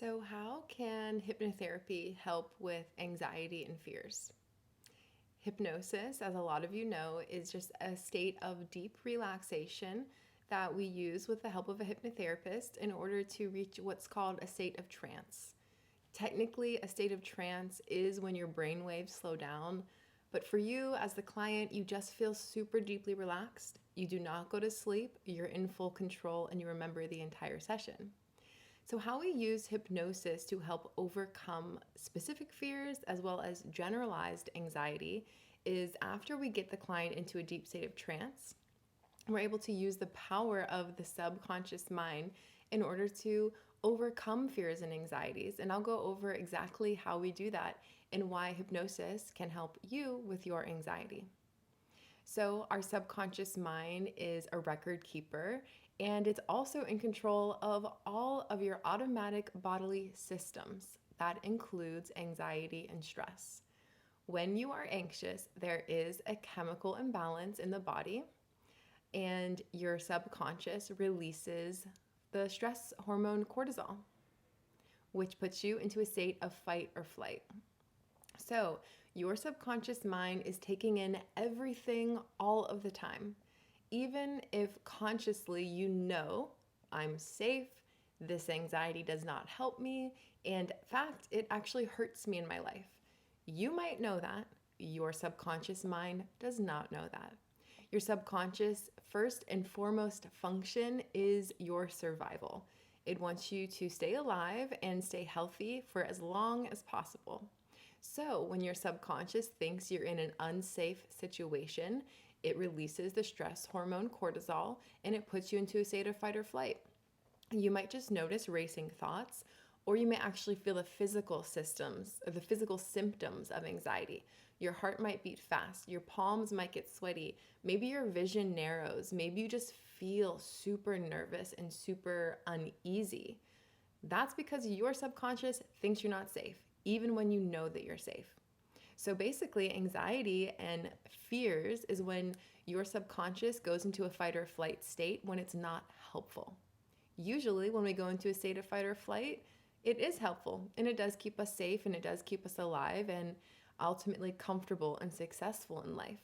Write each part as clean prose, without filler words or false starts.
So, how can hypnotherapy help with anxiety and fears? Hypnosis, as a lot of you know, is just a state of deep relaxation that we use with the help of a hypnotherapist in order to reach what's called a state of trance. Technically, a state of trance is when your brain waves slow down, but for you as the client, you just feel super deeply relaxed. You do not go to sleep, you're in full control, and you remember the entire session. So, how we use hypnosis to help overcome specific fears as well as generalized anxiety is after we get the client into a deep state of trance, we're able to use the power of the subconscious mind in order to overcome fears and anxieties. And I'll go over exactly how we do that and why hypnosis can help you with your anxiety. So, our subconscious mind is a record keeper and it's also in control of all of your automatic bodily systems. That includes anxiety and stress. When you are anxious, there is a chemical imbalance in the body, and your subconscious releases the stress hormone cortisol, which puts you into a state of fight or flight. So, your subconscious mind is taking in everything all of the time. Even if consciously you know, I'm safe, this anxiety does not help me, and in fact, it actually hurts me in my life. You might know that. Your subconscious mind does not know that. Your subconscious, first and foremost, function is your survival. It wants you to stay alive and stay healthy for as long as possible. So, when your subconscious thinks you're in an unsafe situation, it releases the stress hormone cortisol and it puts you into a state of fight or flight. You might just notice racing thoughts, or you may actually feel the physical systems or the physical symptoms of anxiety. Your heart might beat fast, your palms might get sweaty, maybe your vision narrows, maybe you just feel super nervous and super uneasy. That's because your subconscious thinks you're not safe, even when you know that you're safe. So basically, anxiety and fears is when your subconscious goes into a fight or flight state when it's not helpful. Usually, when we go into a state of fight or flight, it is helpful and it does keep us safe and it does keep us alive and ultimately comfortable and successful in life.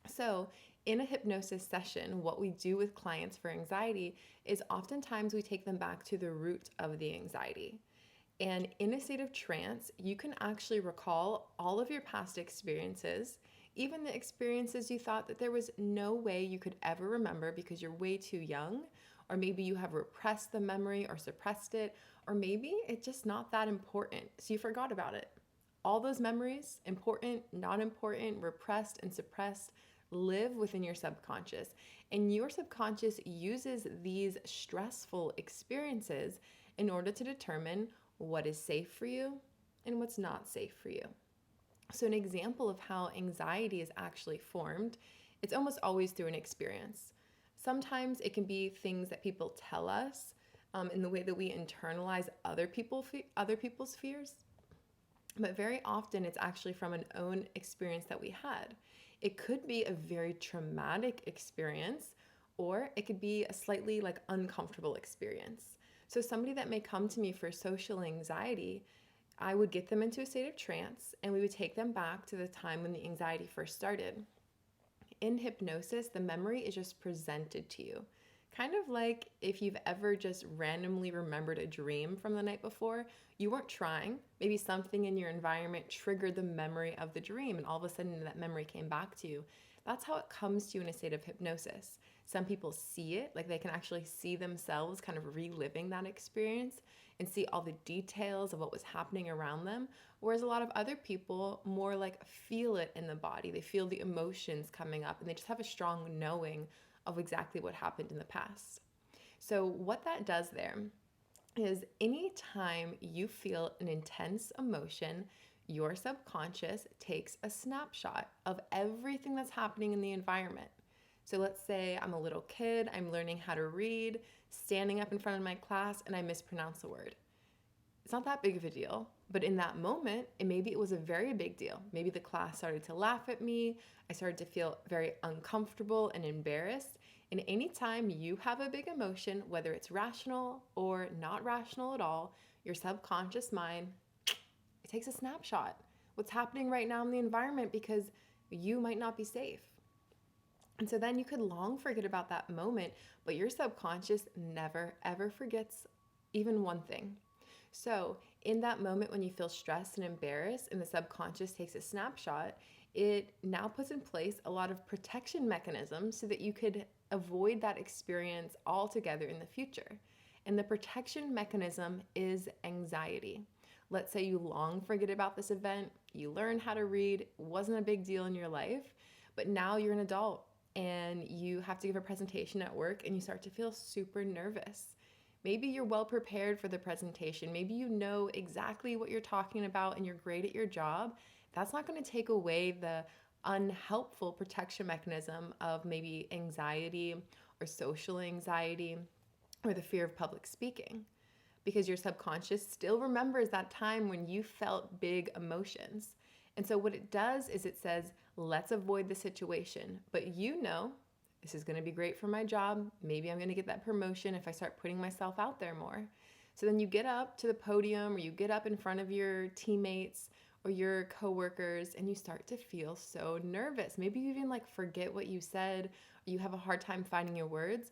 So, in a hypnosis session, what we do with clients for anxiety is oftentimes we take them back to the root of the anxiety. And in a state of trance, you can actually recall all of your past experiences, even the experiences you thought that there was no way you could ever remember because you're way too young, or maybe you have repressed the memory or suppressed it, or maybe it's just not that important, so you forgot about it. All those memories, important, not important, repressed, and suppressed, live within your subconscious. And your subconscious uses these stressful experiences in order to determine what is safe for you and what's not safe for you. So, an example of how anxiety is actually formed, it's almost always through an experience. Sometimes it can be things that people tell us in the way that we internalize other people's fears, but very often it's actually from an own experience that we had. It could be a very traumatic experience, or it could be a slightly like uncomfortable experience. So, somebody that may come to me for social anxiety, I would get them into a state of trance and we would take them back to the time when the anxiety first started. In hypnosis, the memory is just presented to you. Kind of like if you've ever just randomly remembered a dream from the night before, you weren't trying. Maybe something in your environment triggered the memory of the dream, and all of a sudden that memory came back to you. That's how it comes to you in a state of hypnosis. Some people see it, like they can actually see themselves kind of reliving that experience and see all the details of what was happening around them. Whereas a lot of other people more like feel it in the body. They feel the emotions coming up and they just have a strong knowing of exactly what happened in the past. So, what that does there is anytime you feel an intense emotion, your subconscious takes a snapshot of everything that's happening in the environment. So, let's say I'm a little kid, I'm learning how to read, standing up in front of my class, and I mispronounce a word. It's not that big of a deal, but in that moment, maybe it was a very big deal. Maybe the class started to laugh at me. I started to feel very uncomfortable and embarrassed. And anytime you have a big emotion, whether it's rational or not rational at all, your subconscious mind, it takes a snapshot. What's happening right now in the environment because you might not be safe. And so then you could long forget about that moment, but your subconscious never, ever forgets even one thing. So, in that moment when you feel stressed and embarrassed and the subconscious takes a snapshot, it now puts in place a lot of protection mechanisms so that you could avoid that experience altogether in the future. And the protection mechanism is anxiety. Let's say you long forget about this event, you learn how to read, it wasn't a big deal in your life, but now you're an adult and you have to give a presentation at work and you start to feel super nervous. Maybe you're well prepared for the presentation. Maybe you know exactly what you're talking about and you're great at your job. That's not going to take away the unhelpful protection mechanism of maybe anxiety or social anxiety or the fear of public speaking, because your subconscious still remembers that time when you felt big emotions. And so what it does is it says, let's avoid the situation. But you know, this is going to be great for my job. Maybe I'm going to get that promotion if I start putting myself out there more. So then you get up to the podium or you get up in front of your teammates or your coworkers and you start to feel so nervous. Maybe you even like forget what you said, or you have a hard time finding your words.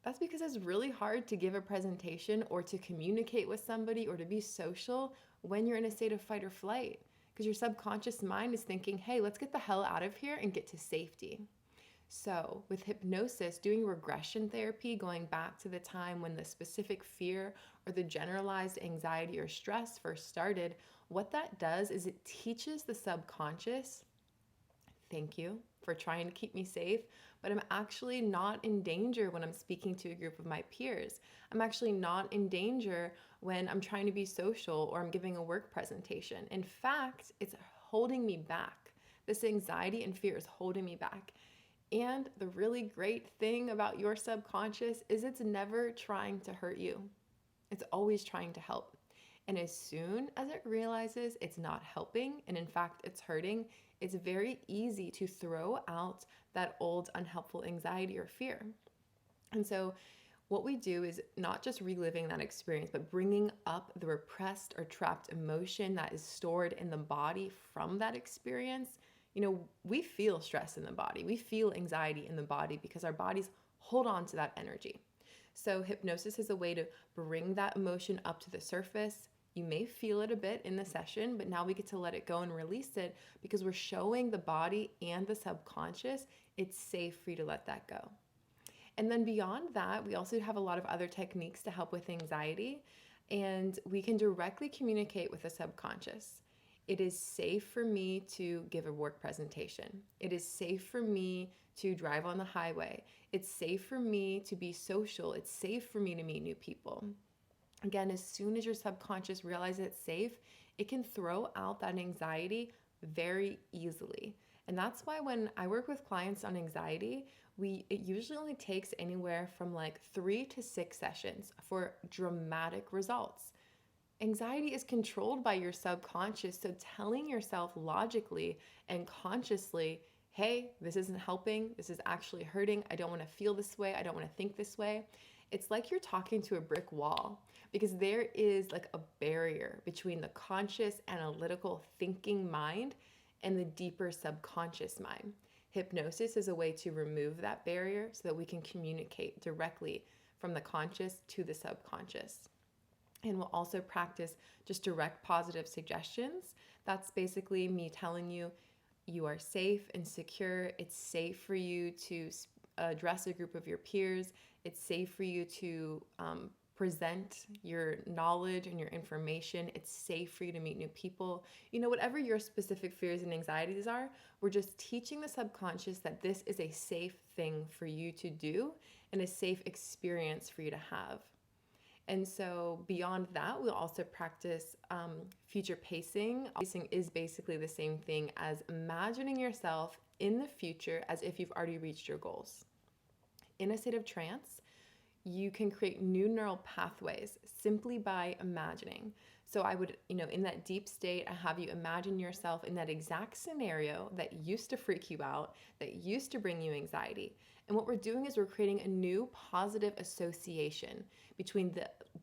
That's because it's really hard to give a presentation or to communicate with somebody or to be social when you're in a state of fight or flight, because your subconscious mind is thinking, hey, let's get the hell out of here and get to safety. So, with hypnosis, doing regression therapy, going back to the time when the specific fear or the generalized anxiety or stress first started, what that does is it teaches the subconscious, thank you for trying to keep me safe, but I'm actually not in danger when I'm speaking to a group of my peers. I'm actually not in danger when I'm trying to be social or I'm giving a work presentation. In fact, it's holding me back. This anxiety and fear is holding me back. And the really great thing about your subconscious is it's never trying to hurt you. It's always trying to help. And as soon as it realizes it's not helping, and in fact it's hurting, it's very easy to throw out that old unhelpful anxiety or fear. And so what we do is not just reliving that experience, but bringing up the repressed or trapped emotion that is stored in the body from that experience. You know, we feel stress in the body. We feel anxiety in the body because our bodies hold on to that energy. So hypnosis is a way to bring that emotion up to the surface. You may feel it a bit in the session, but now we get to let it go and release it because we're showing the body and the subconscious it's safe for you to let that go. And then beyond that, we also have a lot of other techniques to help with anxiety, and we can directly communicate with the subconscious. It is safe for me to give a work presentation. It is safe for me to drive on the highway. It's safe for me to be social. It's safe for me to meet new people. Again, as soon as your subconscious realizes it's safe, it can throw out that anxiety very easily. And that's why when I work with clients on anxiety, it usually only takes anywhere from like 3 to 6 sessions for dramatic results. Anxiety is controlled by your subconscious, so telling yourself logically and consciously, hey, this isn't helping, this is actually hurting, I don't want to feel this way, I don't want to think this way. It's like you're talking to a brick wall because there is like a barrier between the conscious, analytical, thinking mind and the deeper subconscious mind. Hypnosis is a way to remove that barrier so that we can communicate directly from the conscious to the subconscious. And we'll also practice just direct positive suggestions. That's basically me telling you, you are safe and secure. It's safe for you to address a group of your peers. It's safe for you to present your knowledge and your information. It's safe for you to meet new people. You know, whatever your specific fears and anxieties are, we're just teaching the subconscious that this is a safe thing for you to do and a safe experience for you to have. And so beyond that, we'll also practice future pacing. Pacing is basically the same thing as imagining yourself in the future as if you've already reached your goals. In a state of trance, you can create new neural pathways simply by imagining. So I would, in that deep state, I have you imagine yourself in that exact scenario that used to freak you out, that used to bring you anxiety. And what we're doing is we're creating a new positive association between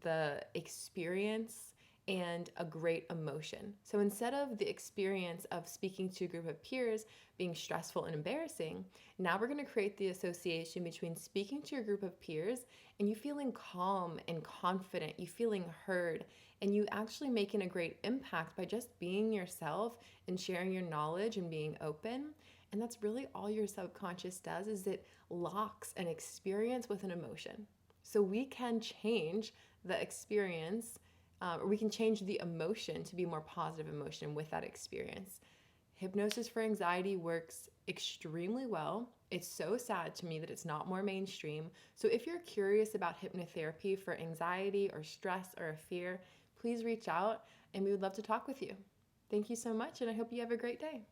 the experience and a great emotion. So instead of the experience of speaking to a group of peers being stressful and embarrassing, now we're going to create the association between speaking to your group of peers and you feeling calm and confident, you feeling heard, and you actually making a great impact by just being yourself and sharing your knowledge and being open. And that's really all your subconscious does, is it locks an experience with an emotion. So we can change the experience, or we can change the emotion to be more positive emotion with that experience. Hypnosis for anxiety works extremely well. It's so sad to me that it's not more mainstream. So if you're curious about hypnotherapy for anxiety or stress or a fear, please reach out and we would love to talk with you. Thank you so much, and I hope you have a great day.